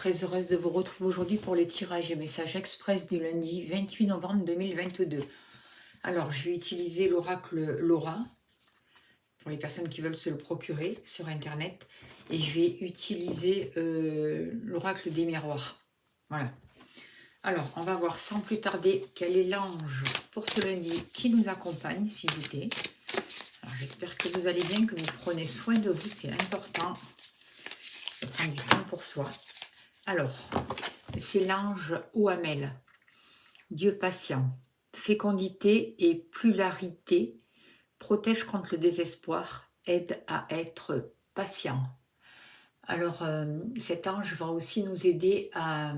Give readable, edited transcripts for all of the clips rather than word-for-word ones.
très heureuse de vous retrouver aujourd'hui pour le tirage et message express du lundi 28 novembre 2022. Alors, je vais utiliser l'oracle Laura pour les personnes qui veulent se le procurer sur Internet. Et je vais utiliser l'oracle des miroirs. Voilà. Alors, on va voir sans plus tarder quel est l'ange pour ce lundi qui nous accompagne, s'il vous plaît. Alors, j'espère que vous allez bien, que vous prenez soin de vous, c'est important de prendre du temps pour soi. Alors, c'est l'ange Ouamel, Dieu patient, fécondité et pluralité, protège contre le désespoir, aide à être patient. Alors, cet ange va aussi nous aider à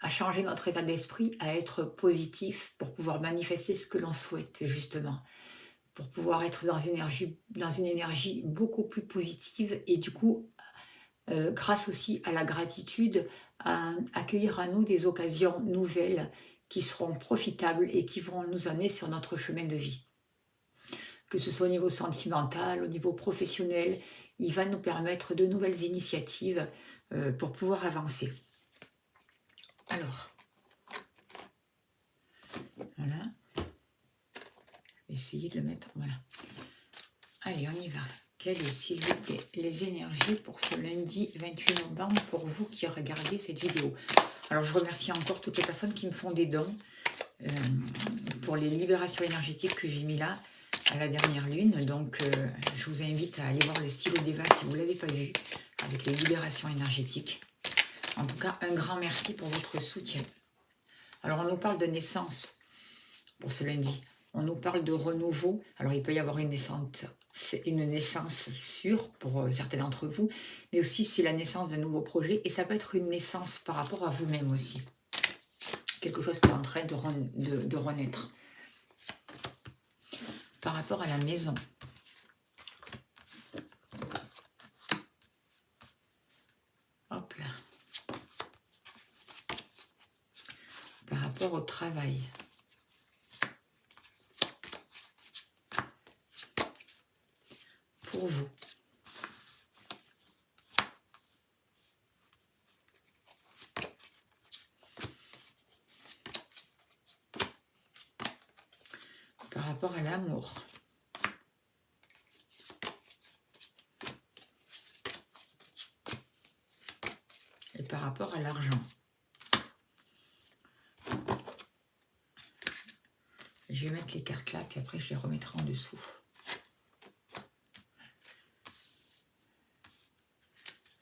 changer notre état d'esprit, à être positif pour pouvoir manifester ce que l'on souhaite, justement. Pour pouvoir être dans une énergie beaucoup plus positive et du coup, grâce aussi à la gratitude, à accueillir à nous des occasions nouvelles qui seront profitables et qui vont nous amener sur notre chemin de vie. Que ce soit au niveau sentimental, au niveau professionnel, il va nous permettre de nouvelles initiatives pour pouvoir avancer. Alors, voilà. Je vais essayer de le mettre, voilà. Allez, on y va. Quelles est, s'il vous plaît, les énergies pour ce lundi 28 novembre pour vous qui regardez cette vidéo? Alors, je remercie encore toutes les personnes qui me font des dons pour les libérations énergétiques que j'ai mis là à la dernière lune. Donc, je vous invite à aller voir le stylo d'Eva si vous ne l'avez pas vu, avec les libérations énergétiques. En tout cas, un grand merci pour votre soutien. Alors, on nous parle de naissance pour ce lundi. On nous parle de renouveau. Alors, il peut y avoir une naissance sûre pour certains d'entre vous, mais aussi c'est la naissance d'un nouveau projet et ça peut être une naissance par rapport à vous-même aussi. Quelque chose qui est en train de renaître. Par rapport à la maison. Hop là. Par rapport au travail. Pour vous. Par rapport à l'amour. Et par rapport à l'argent. Je vais mettre les cartes là, puis après je les remettrai en dessous.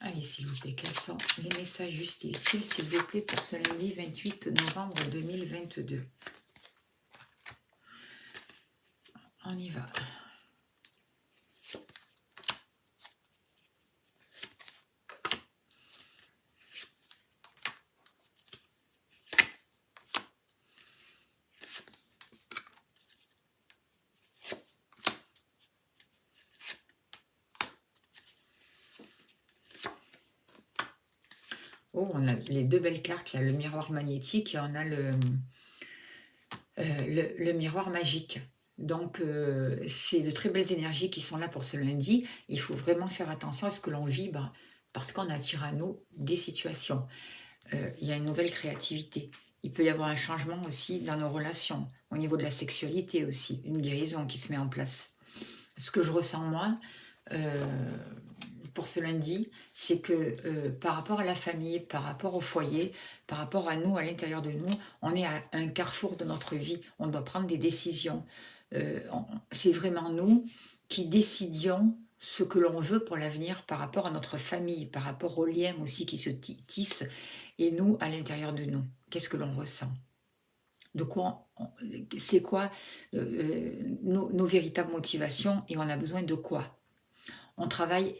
Allez, s'il vous plaît, quels sont les messages justes et utiles, s'il vous plaît, pour ce lundi 28 novembre 2022. On y va. Oh, on a les deux belles cartes, là, le miroir magnétique et on a le miroir magique. Donc, c'est de très belles énergies qui sont là pour ce lundi. Il faut vraiment faire attention à ce que l'on vibre parce qu'on attire à nous des situations. Il y a une nouvelle créativité. Il peut y avoir un changement aussi dans nos relations, au niveau de la sexualité aussi, une guérison qui se met en place. Ce que je ressens moi, pour ce lundi, c'est que par rapport à la famille, par rapport au foyer, par rapport à nous, à l'intérieur de nous, on est à un carrefour de notre vie. On doit prendre des décisions. C'est vraiment nous qui décidions ce que l'on veut pour l'avenir par rapport à notre famille, par rapport aux liens aussi qui se tissent, et nous, à l'intérieur de nous. Qu'est-ce que l'on ressent? De quoi, c'est quoi nos véritables motivations et on a besoin de quoi? On travaille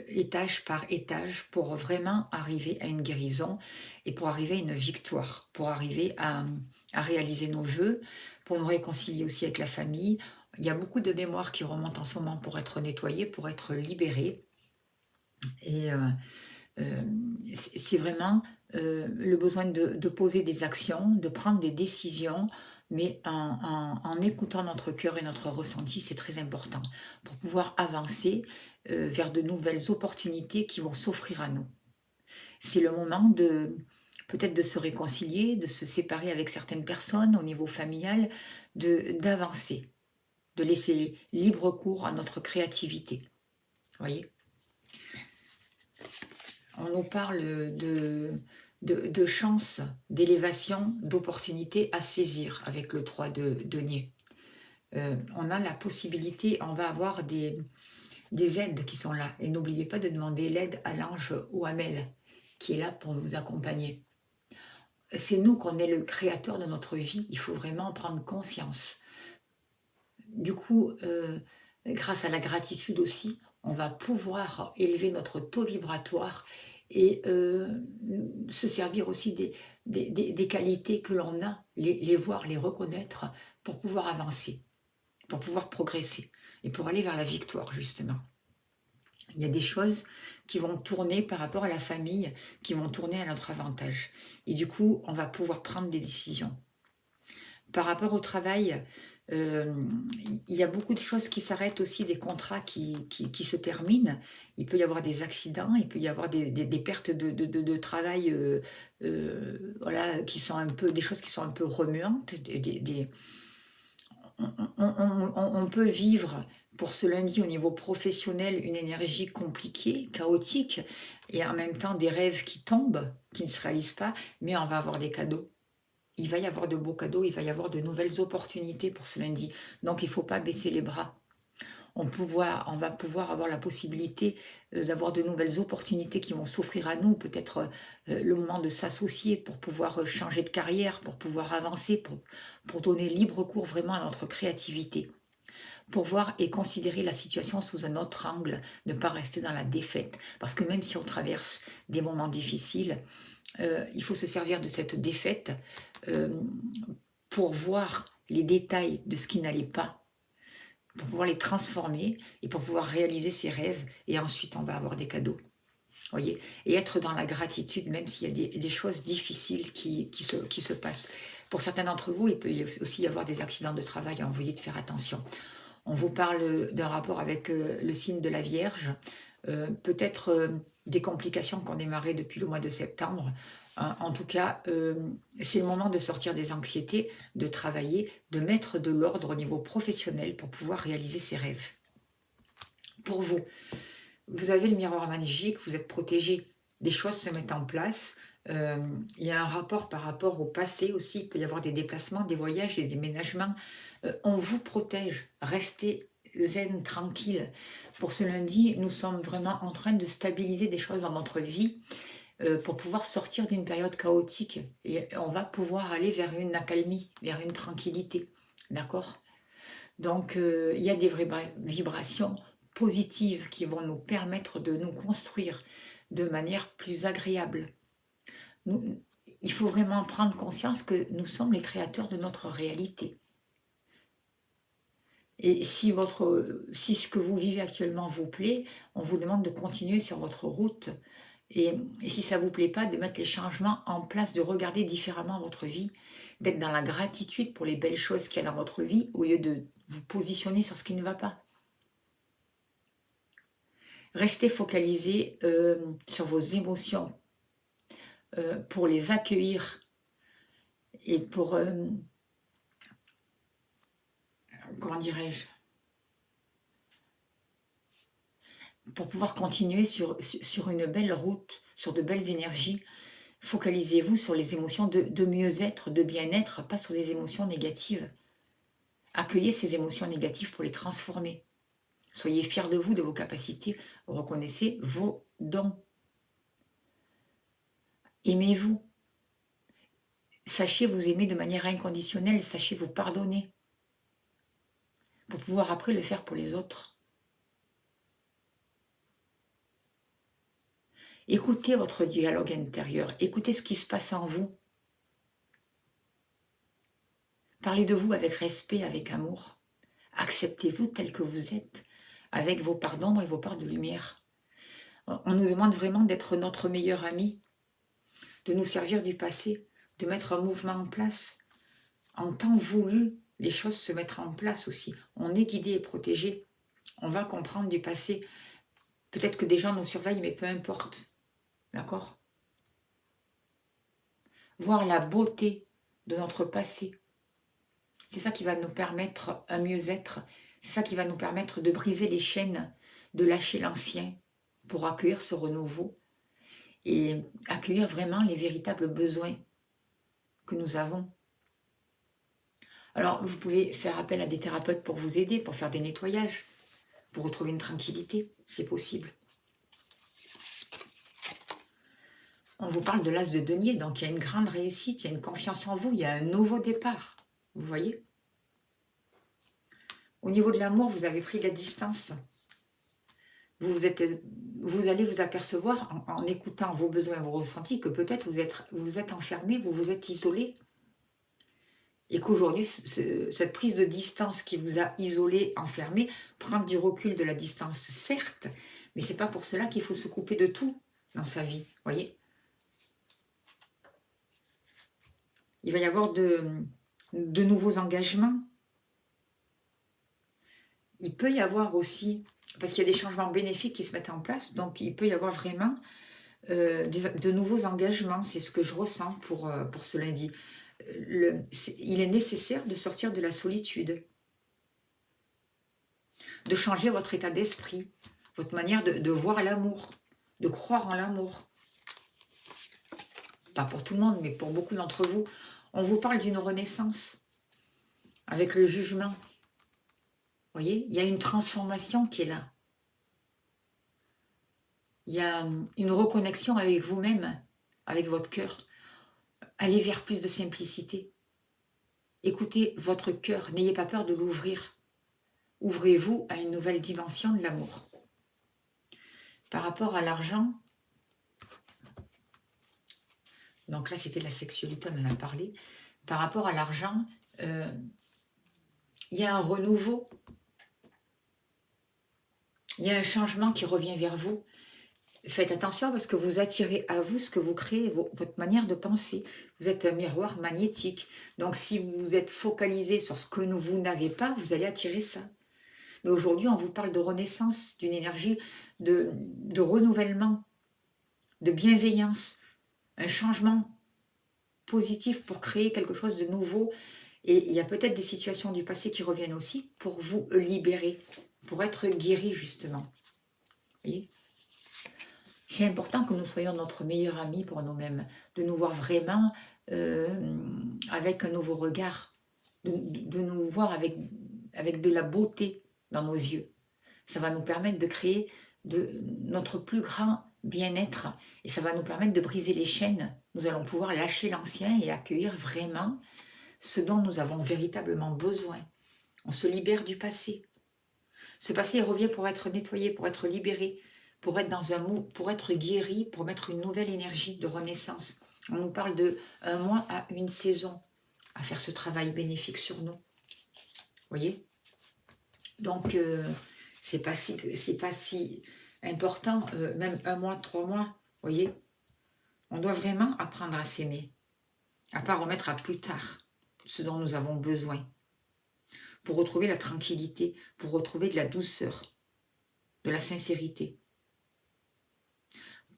étage par étage pour vraiment arriver à une guérison et pour arriver à une victoire, pour arriver à réaliser nos vœux, pour nous réconcilier aussi avec la famille. Il y a beaucoup de mémoires qui remontent en ce moment pour être nettoyées, pour être libérées. Et c'est vraiment le besoin de poser des actions, de prendre des décisions, mais en écoutant notre cœur et notre ressenti, c'est très important pour pouvoir avancer vers de nouvelles opportunités qui vont s'offrir à nous. C'est le moment de peut-être de se réconcilier, de se séparer avec certaines personnes au niveau familial, d'avancer, de laisser libre cours à notre créativité. Voyez, on nous parle de chance, d'élévation, d'opportunités à saisir avec le 3 de denier. On a la possibilité, on va avoir des aides qui sont là. Et n'oubliez pas de demander l'aide à l'ange ou à Mel, qui est là pour vous accompagner. C'est nous qu'on est le créateur de notre vie, il faut vraiment en prendre conscience. Du coup, grâce à la gratitude aussi, on va pouvoir élever notre taux vibratoire et se servir aussi des qualités que l'on a, les voir, les reconnaître pour pouvoir avancer, pour pouvoir progresser et pour aller vers la victoire justement. Il y a des choses qui vont tourner par rapport à la famille, qui vont tourner à notre avantage. Et du coup, on va pouvoir prendre des décisions. Par rapport au travail, il y a beaucoup de choses qui s'arrêtent aussi, des contrats qui se terminent. Il peut y avoir des accidents, il peut y avoir des pertes de travail, voilà, qui sont un peu, des choses qui sont un peu remuantes. On peut vivre pour ce lundi au niveau professionnel une énergie compliquée, chaotique, et en même temps des rêves qui tombent, qui ne se réalisent pas, mais on va avoir des cadeaux. Il va y avoir de beaux cadeaux, il va y avoir de nouvelles opportunités pour ce lundi. Donc il ne faut pas baisser les bras. On va pouvoir avoir la possibilité d'avoir de nouvelles opportunités qui vont s'offrir à nous, peut-être le moment de s'associer pour pouvoir changer de carrière, pour pouvoir avancer, pour donner libre cours vraiment à notre créativité, pour voir et considérer la situation sous un autre angle, ne pas rester dans la défaite. Parce que même si on traverse des moments difficiles, il faut se servir de cette défaite pour voir les détails de ce qui n'allait pas, pour pouvoir les transformer et pour pouvoir réaliser ses rêves. Et ensuite, on va avoir des cadeaux. Voyez, et être dans la gratitude, même s'il y a des choses difficiles qui se passent. Pour certains d'entre vous, il peut aussi y avoir des accidents de travail. On vous dit de faire attention. On vous parle d'un rapport avec le signe de la Vierge. Peut-être des complications qui ont démarré depuis le mois de septembre. En tout cas, c'est le moment de sortir des anxiétés, de travailler, de mettre de l'ordre au niveau professionnel pour pouvoir réaliser ses rêves. Pour vous, vous avez le miroir magique, vous êtes protégé, des choses se mettent en place. Il y a un rapport par rapport au passé aussi, il peut y avoir des déplacements, des voyages, des déménagements. On vous protège, restez zen, tranquille. Pour ce lundi, nous sommes vraiment en train de stabiliser des choses dans notre vie pour pouvoir sortir d'une période chaotique. Et on va pouvoir aller vers une accalmie, vers une tranquillité. D'accord ? Donc, il y a des vibrations positives qui vont nous permettre de nous construire de manière plus agréable. Il faut vraiment prendre conscience que nous sommes les créateurs de notre réalité. Et si ce que vous vivez actuellement vous plaît, on vous demande de continuer sur votre route. Et si ça ne vous plaît pas, de mettre les changements en place, de regarder différemment votre vie, d'être dans la gratitude pour les belles choses qu'il y a dans votre vie, au lieu de vous positionner sur ce qui ne va pas. Restez focalisé sur vos émotions pour les accueillir et pour, comment dirais-je, pour pouvoir continuer sur une belle route, sur de belles énergies. Focalisez-vous sur les émotions de mieux-être, de bien-être, pas sur des émotions négatives. Accueillez ces émotions négatives pour les transformer. Soyez fiers de vous, de vos capacités. Reconnaissez vos dons. Aimez-vous. Sachez vous aimer de manière inconditionnelle. Sachez vous pardonner. Pour pouvoir après le faire pour les autres. Écoutez votre dialogue intérieur. Écoutez ce qui se passe en vous. Parlez de vous avec respect, avec amour. Acceptez-vous tel que vous êtes, avec vos parts d'ombre et vos parts de lumière. On nous demande vraiment d'être notre meilleur ami, de nous servir du passé, de mettre un mouvement en place. En temps voulu, les choses se mettent en place aussi. On est guidé et protégé. On va comprendre du passé. Peut-être que des gens nous surveillent, mais peu importe. D'accord ? voir la beauté de notre passé. C'est ça qui va nous permettre un mieux-être. C'est ça qui va nous permettre de briser les chaînes, de lâcher l'ancien pour accueillir ce renouveau et accueillir vraiment les véritables besoins que nous avons. Alors, vous pouvez faire appel à des thérapeutes pour vous aider, pour faire des nettoyages, pour retrouver une tranquillité, c'est possible. On vous parle de l'as de denier, donc il y a une grande réussite, il y a une confiance en vous, il y a un nouveau départ, vous voyez. Au niveau de l'amour, vous avez pris de la distance. Vous allez vous apercevoir, en écoutant vos besoins et vos ressentis, que peut-être vous êtes enfermé, vous êtes isolé. Et qu'aujourd'hui, cette prise de distance qui vous a isolé, enfermé, prendre du recul de la distance, certes, mais c'est pas pour cela qu'il faut se couper de tout dans sa vie, voyez. Il va y avoir de nouveaux engagements. Il peut y avoir aussi, parce qu'il y a des changements bénéfiques qui se mettent en place, donc il peut y avoir vraiment de nouveaux engagements. C'est ce que je ressens pour ce lundi. Il est nécessaire de sortir de la solitude, de changer votre état d'esprit, votre manière de voir l'amour, de croire en l'amour. Pas pour tout le monde, mais pour beaucoup d'entre vous. On vous parle d'une renaissance avec le jugement. Vous voyez, il y a une transformation qui est là. Il y a une reconnexion avec vous-même, avec votre cœur. Allez vers plus de simplicité. Écoutez votre cœur, n'ayez pas peur de l'ouvrir. Ouvrez-vous à une nouvelle dimension de l'amour. Par rapport à l'argent, donc là c'était la sexualité, on en a parlé. Par rapport à l'argent, il y a un renouveau. Il y a un changement qui revient vers vous. Faites attention parce que vous attirez à vous ce que vous créez, votre manière de penser. Vous êtes un miroir magnétique. Donc si vous êtes focalisé sur ce que vous n'avez pas, vous allez attirer ça. Mais aujourd'hui, on vous parle de renaissance, d'une énergie de renouvellement, de bienveillance, un changement positif pour créer quelque chose de nouveau. Et il y a peut-être des situations du passé qui reviennent aussi pour vous libérer, pour être guéri justement. Vous voyez ? C'est important que nous soyons notre meilleur ami pour nous-mêmes, de nous voir vraiment avec un nouveau regard, de nous voir avec de la beauté dans nos yeux. Ça va nous permettre de créer notre plus grand bien-être et ça va nous permettre de briser les chaînes. Nous allons pouvoir lâcher l'ancien et accueillir vraiment ce dont nous avons véritablement besoin. On se libère du passé. Ce passé revient pour être nettoyé, pour être libéré, pour être dans un mot, pour être guéri, pour mettre une nouvelle énergie de renaissance. On nous parle de 1 mois à 1 saison à faire ce travail bénéfique sur nous. Vous voyez ? Donc, c'est pas si important, même 1 mois, 3 mois, vous voyez ? On doit vraiment apprendre à s'aimer, à pas remettre à plus tard ce dont nous avons besoin, pour retrouver la tranquillité, pour retrouver de la douceur, de la sincérité,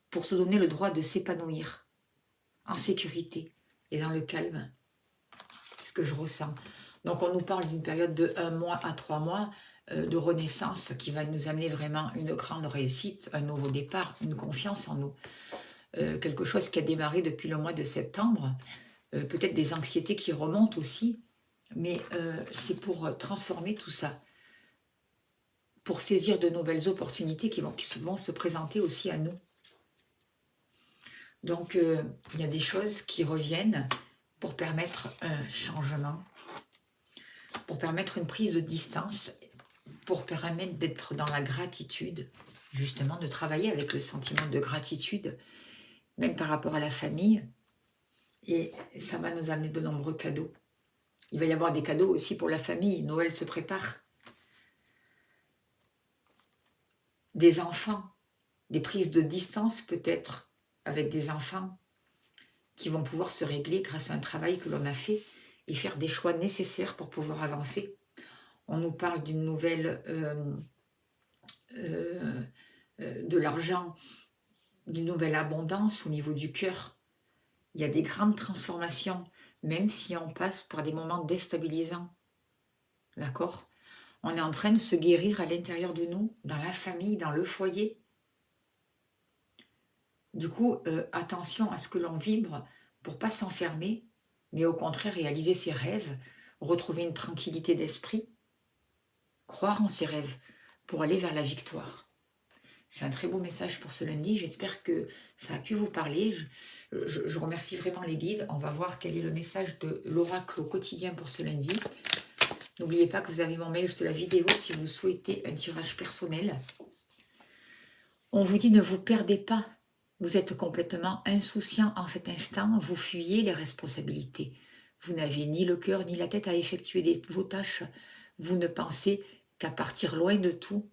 pour se donner le droit de s'épanouir en sécurité et dans le calme. C'est ce que je ressens. Donc on nous parle d'une période de 1 mois à 3 mois de renaissance qui va nous amener vraiment une grande réussite, un nouveau départ, une confiance en nous. Quelque chose qui a démarré depuis le mois de septembre, peut-être des anxiétés qui remontent aussi, mais c'est pour transformer tout ça, pour saisir de nouvelles opportunités qui vont se présenter aussi à nous. Donc, il y a des choses qui reviennent pour permettre un changement, pour permettre une prise de distance, pour permettre d'être dans la gratitude, justement, de travailler avec le sentiment de gratitude, même par rapport à la famille. Et ça va nous amener de nombreux cadeaux. Il va y avoir des cadeaux aussi pour la famille. Noël se prépare. Des enfants, des prises de distance peut-être, avec des enfants qui vont pouvoir se régler grâce à un travail que l'on a fait et faire des choix nécessaires pour pouvoir avancer. On nous parle d'une nouvelle, de l'argent, d'une nouvelle abondance au niveau du cœur. Il y a des grandes transformations, même si on passe par des moments déstabilisants. D'accord? On est en train de se guérir à l'intérieur de nous, dans la famille, dans le foyer. Du coup, attention à ce que l'on vibre pour pas s'enfermer, mais au contraire réaliser ses rêves, retrouver une tranquillité d'esprit, croire en ses rêves pour aller vers la victoire. C'est un très beau message pour ce lundi. J'espère que ça a pu vous parler. Je remercie vraiment les guides. On va voir quel est le message de l'oracle au quotidien pour ce lundi. N'oubliez pas que vous avez mon mail sous la vidéo si vous souhaitez un tirage personnel. On vous dit ne vous perdez pas. Vous êtes complètement insouciant en cet instant. Vous fuyez les responsabilités. Vous n'avez ni le cœur ni la tête à effectuer vos tâches. Vous ne pensez qu'à partir loin de tout.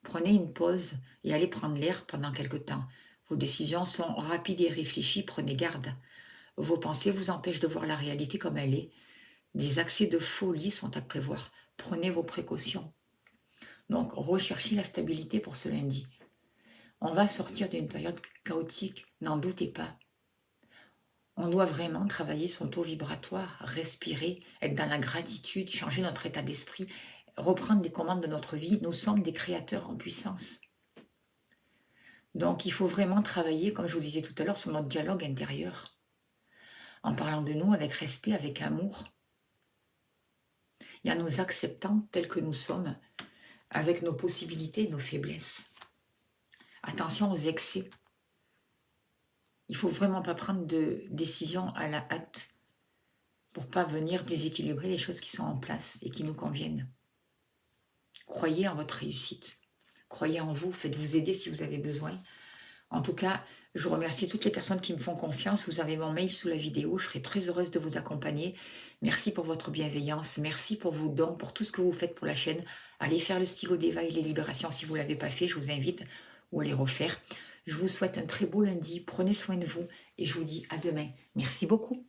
Prenez une pause et allez prendre l'air pendant quelque temps. Vos décisions sont rapides et réfléchies, prenez garde. Vos pensées vous empêchent de voir la réalité comme elle est. Des accès de folie sont à prévoir. Prenez vos précautions. Donc, recherchez la stabilité pour ce lundi. On va sortir d'une période chaotique, n'en doutez pas. On doit vraiment travailler son taux vibratoire, respirer, être dans la gratitude, changer notre état d'esprit, reprendre les commandes de notre vie. Nous sommes des créateurs en puissance. Donc, il faut vraiment travailler, comme je vous disais tout à l'heure, sur notre dialogue intérieur. En parlant de nous avec respect, avec amour. Et en nous acceptant tels que nous sommes, avec nos possibilités et nos faiblesses. Attention aux excès. Il ne faut vraiment pas prendre de décisions à la hâte pour ne pas venir déséquilibrer les choses qui sont en place et qui nous conviennent. Croyez en votre réussite. Croyez en vous. Faites-vous aider si vous avez besoin. En tout cas, je remercie toutes les personnes qui me font confiance. Vous avez mon mail sous la vidéo. Je serai très heureuse de vous accompagner. Merci pour votre bienveillance. Merci pour vos dons, pour tout ce que vous faites pour la chaîne. Allez faire le stylo d'Eva et les libérations si vous ne l'avez pas fait. Je vous invite ou à les refaire. Je vous souhaite un très beau lundi. Prenez soin de vous et je vous dis à demain. Merci beaucoup.